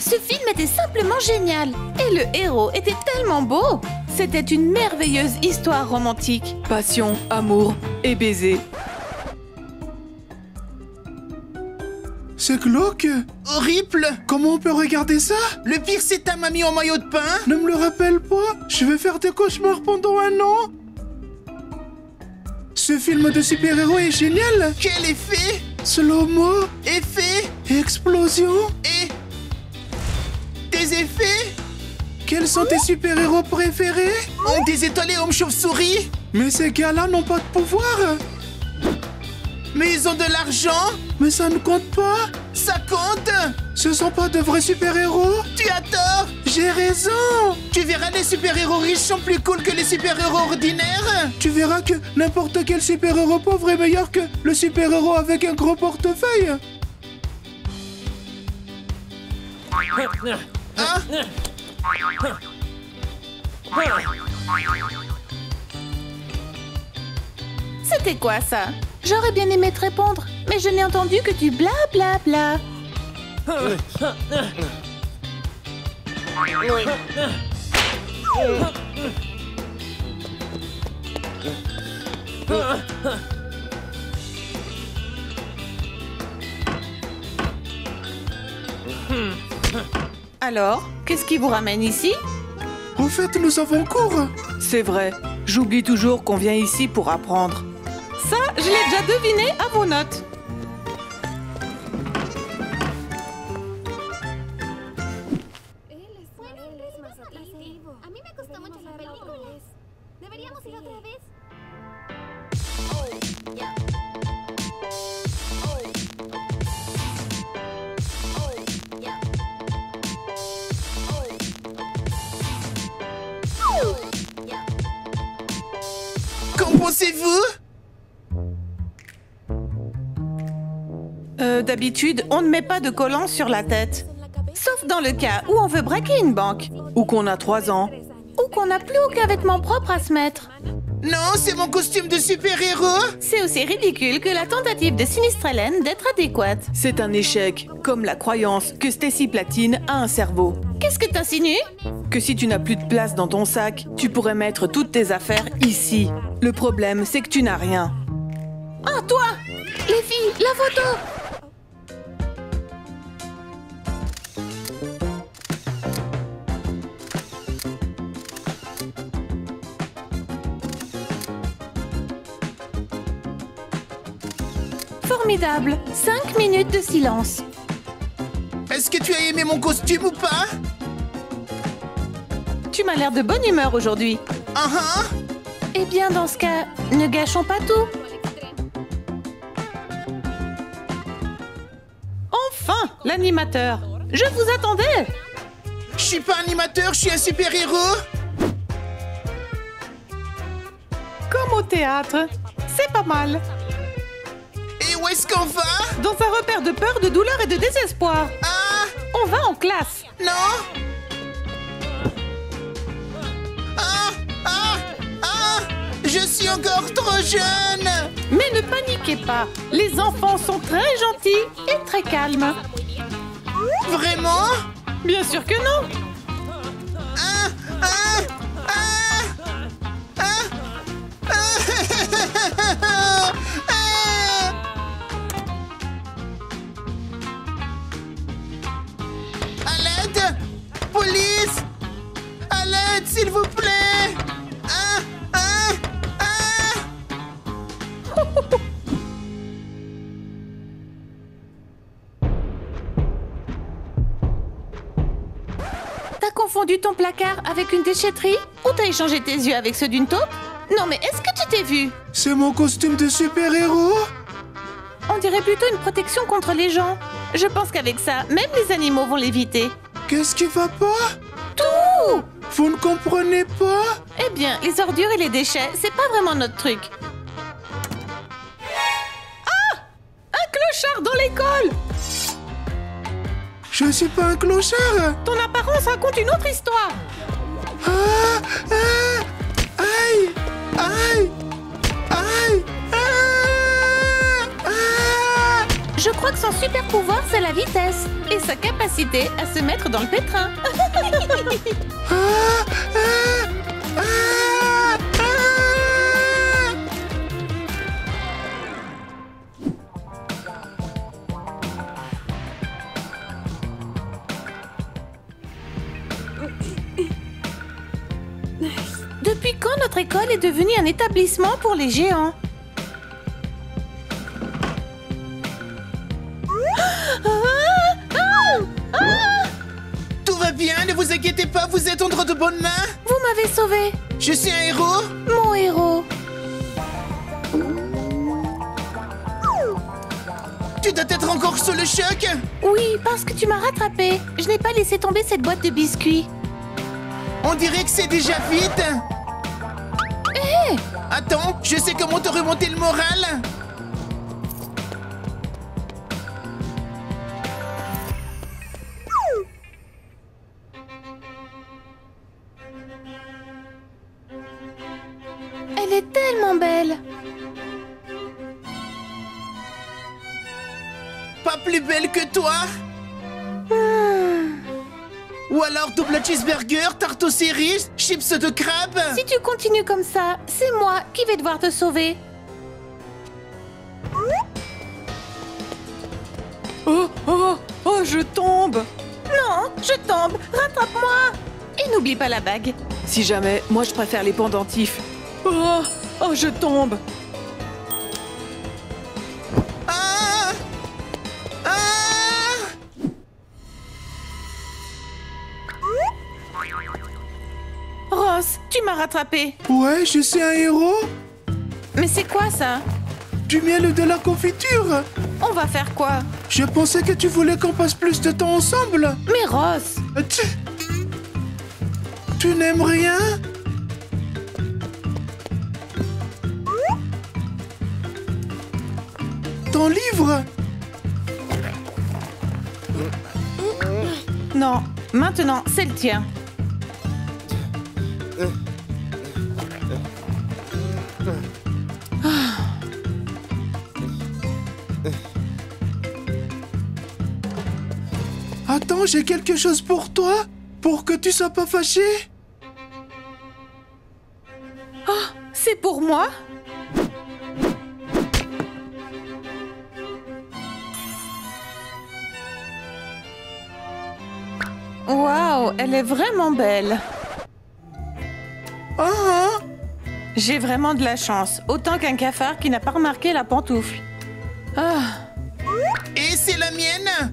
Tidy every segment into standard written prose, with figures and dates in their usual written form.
Ce film était simplement génial. Et le héros était tellement beau. C'était une merveilleuse histoire romantique. Passion, amour et baiser. C'est glauque. Horrible. Comment on peut regarder ça? Le pire, c'est ta mamie en maillot de bain. Ne me le rappelle pas. Je vais faire des cauchemars pendant 1 an. Ce film de super-héros est génial. Quel effet? Slow-mo, Effet? explosion. Et... Tes effets? Quels sont tes super-héros préférés? Des étoiles et hommes chauve-souris? Mais ces gars-là n'ont pas de pouvoir. Mais ils ont de l'argent? Mais ça ne compte pas. Ça compte? Ce sont pas de vrais super-héros. Tu as tort. J'ai raison. Tu verras, les super-héros riches sont plus cool que les super-héros ordinaires. Tu verras que n'importe quel super-héros pauvre est meilleur que le super-héros avec un gros portefeuille. Hein? C'était quoi ça? J'aurais bien aimé te répondre, mais je n'ai entendu que du bla bla bla. Alors, qu'est-ce qui vous ramène ici? En fait, nous avons cours. C'est vrai, j'oublie toujours qu'on vient ici pour apprendre. Ça, je l'ai déjà deviné à vos notes. A mí me costó mucho la película. Deberíamos ir otra vez. Qu'en pensez-vous? D'habitude, on ne met pas de collant sur la tête. Sauf dans le cas où on veut braquer une banque. Ou qu'on a 3 ans. Ou qu'on n'a plus aucun vêtement propre à se mettre. Non, c'est mon costume de super-héros. C'est aussi ridicule que la tentative de Sinistre Hélène d'être adéquate. C'est un échec, comme la croyance que Stacy Platine a un cerveau. Qu'est-ce que t'insinues? Que si tu n'as plus de place dans ton sac, tu pourrais mettre toutes tes affaires ici. Le problème, c'est que tu n'as rien. Ah, toi! Les filles, la photo! Formidable! 5 minutes de silence. Est-ce que tu as aimé mon costume ou pas? Tu m'as l'air de bonne humeur aujourd'hui. Eh bien, dans ce cas, ne gâchons pas tout. Enfin, l'animateur. Je vous attendais. Je suis pas animateur, je suis un super-héros. Comme au théâtre. C'est pas mal. Et où est-ce qu'on va? Dans un repère de peur, de douleur et de désespoir. Ah! On va en classe. Non! Ah! Ah! Ah! Je suis encore trop jeune! Mais ne paniquez pas. Les enfants sont très gentils et très calmes. Vraiment? Bien sûr que non. Ah! Ah! Ah! Ah! Ah! À l'aide! Police! À l'aide, s'il vous plaît! Ah! Ah! Ah! T'as confondu ton placard avec une déchetterie? Ou t'as échangé tes yeux avec ceux d'une taupe? Non mais est-ce que tu t'es vu? C'est mon costume de super-héros. On dirait plutôt une protection contre les gens. Je pense qu'avec ça, même les animaux vont l'éviter. Qu'est-ce qui va pas? Tout! Vous ne comprenez pas? Eh bien, les ordures et les déchets, c'est pas vraiment notre truc. Ah! Un clochard dans l'école! Je suis pas un clochard. Ton apparence raconte une autre histoire. Ah! Ah! Aïe! Aïe! Aïe! Ah! Ah! Je crois que son super pouvoir, c'est la vitesse et sa capacité à se mettre dans le pétrin. Ah, ah, ah, ah. Depuis quand notre école est devenue un établissement pour les géants? Tout va bien, ne vous inquiétez pas, vous êtes entre de bonnes mains. Vous m'avez sauvé, Je suis un héros. mon héros. Tu dois être encore sous le choc. Oui, parce que tu m'as rattrapé. Je n'ai pas laissé tomber cette boîte de biscuits. On dirait que c'est déjà vite. Attends, je sais comment te remonter le moral. Elle est tellement belle. Pas plus belle que toi. Ou alors double cheeseburger, tarte aux cerises, chips de crabe. Si tu continues comme ça, c'est moi qui vais devoir te sauver. Oh, oh, oh, je tombe. Non, je tombe. Rattrape-moi. Et n'oublie pas la bague. Si jamais, moi je préfère les pendentifs. Oh, oh, je tombe. Ah! Ah! Ross, tu m'as rattrapé. Ouais, je suis un héros. Mais c'est quoi ça? Du miel et de la confiture. On va faire quoi? Je pensais que tu voulais qu'on passe plus de temps ensemble. Mais Ross, Tu n'aimes rien? Ton livre? non. Maintenant, c'est le tien. Attends, j'ai quelque chose pour toi. Pour que tu sois pas fâché. C'est pour moi? Waouh, elle est vraiment belle. Ah, ah. J'ai vraiment de la chance, autant qu'un cafard qui n'a pas remarqué la pantoufle. Ah, Et c'est la mienne.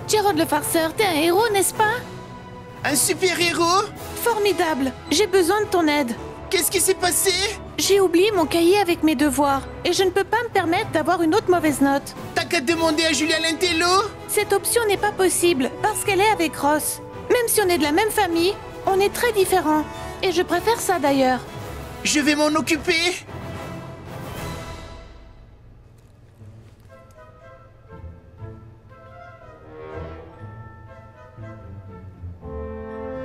Gerald le farceur, t'es un héros, n'est-ce pas? Un super-héros? Formidable, j'ai besoin de ton aide. Qu'est-ce qui s'est passé? J'ai oublié mon cahier avec mes devoirs et je ne peux pas me permettre d'avoir une autre mauvaise note. T'as qu'à demander à Julia Lintello. Cette option n'est pas possible parce qu'elle est avec Ross. Même si on est de la même famille, on est très différents. Et je préfère ça d'ailleurs. Je vais m'en occuper.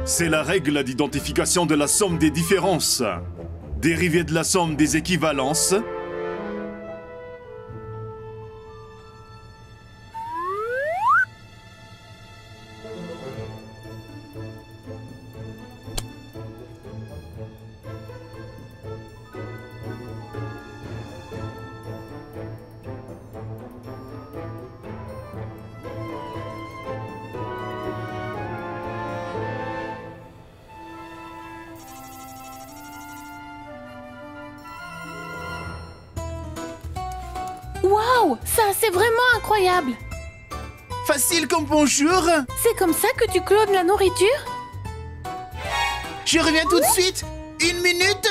C'est la règle d'identification de la somme des différences. Dérivée de la somme des équivalences. Waouh, ça c'est vraiment incroyable. Facile comme bonjour. C'est comme ça que tu clones la nourriture? Je reviens tout de suite. 1 minute.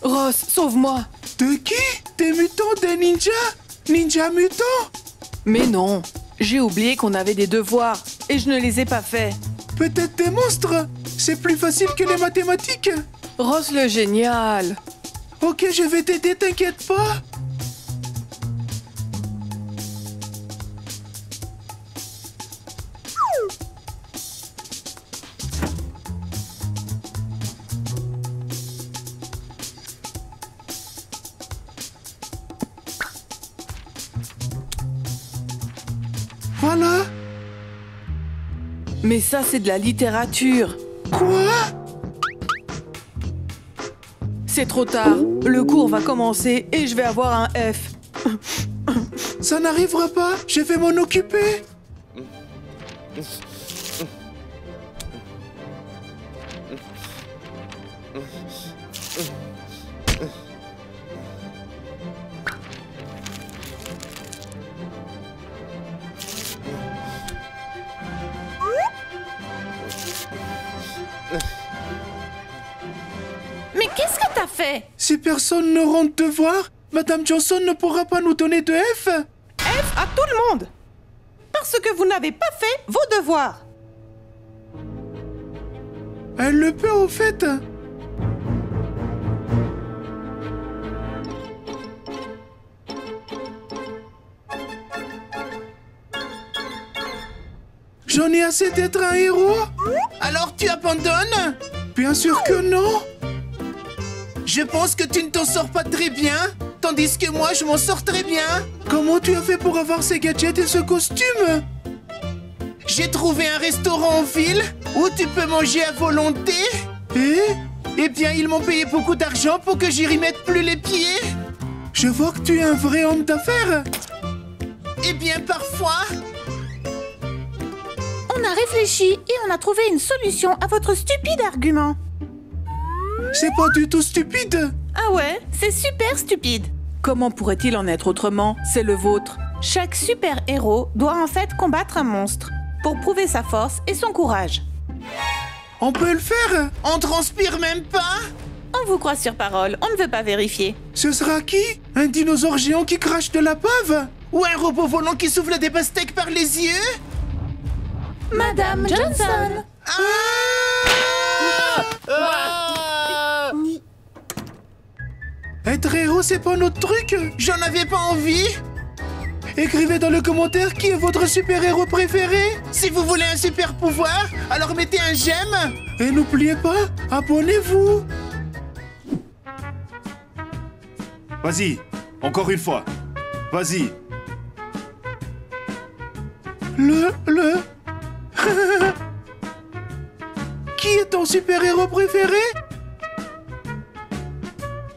Ross, sauve-moi. De qui? Des mutants, des ninjas? Ninja mutants? Mais non, j'ai oublié qu'on avait des devoirs et je ne les ai pas faits. Peut-être des monstres? C'est plus facile que les mathématiques. Ross le génial. Ok, je vais t'aider, t'inquiète pas. Voilà. Mais ça, c'est de la littérature. Quoi? C'est trop tard. Le cours va commencer et je vais avoir un F. Ça n'arrivera pas. Je vais m'en occuper. Mais qu'est-ce que t'as fait? Si personne ne rend devoir, Madame Johnson ne pourra pas nous donner de F. F à tout le monde! Parce que vous n'avez pas fait vos devoirs! Elle le peut au fait. J'en ai assez d'être un héros. Alors tu abandonnes? Bien sûr que non. Je pense que tu ne t'en sors pas très bien, tandis que moi je m'en sors très bien. Comment tu as fait pour avoir ces gadgets et ce costume? J'ai trouvé un restaurant en ville où tu peux manger à volonté. Eh bien, ils m'ont payé beaucoup d'argent pour que j'y remette plus les pieds. Je vois que tu es un vrai homme d'affaires. Eh bien, parfois... On a réfléchi et on a trouvé une solution à votre stupide argument. C'est pas du tout stupide. Ah ouais, c'est super stupide. Comment pourrait-il en être autrement? C'est le vôtre. Chaque super-héros doit en fait combattre un monstre pour prouver sa force et son courage. On peut le faire. On transpire même pas? On vous croit sur parole, on ne veut pas vérifier. Ce sera qui? Un dinosaure géant qui crache de la bave? Ou un robot volant qui souffle des pastèques par les yeux? Madame Johnson! Être héros, c'est pas notre truc. J'en avais pas envie. Écrivez dans le commentaire qui est votre super-héros préféré. Si vous voulez un super pouvoir, alors mettez un j'aime. Et n'oubliez pas, abonnez-vous. Vas-y, encore une fois. Vas-y. Qui est ton super-héros préféré?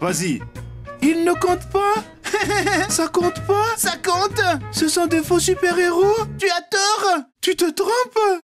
Vas-y. Il ne compte pas. Ça compte pas. Ça compte. Ce sont des faux super-héros. Tu as tort. Tu te trompes.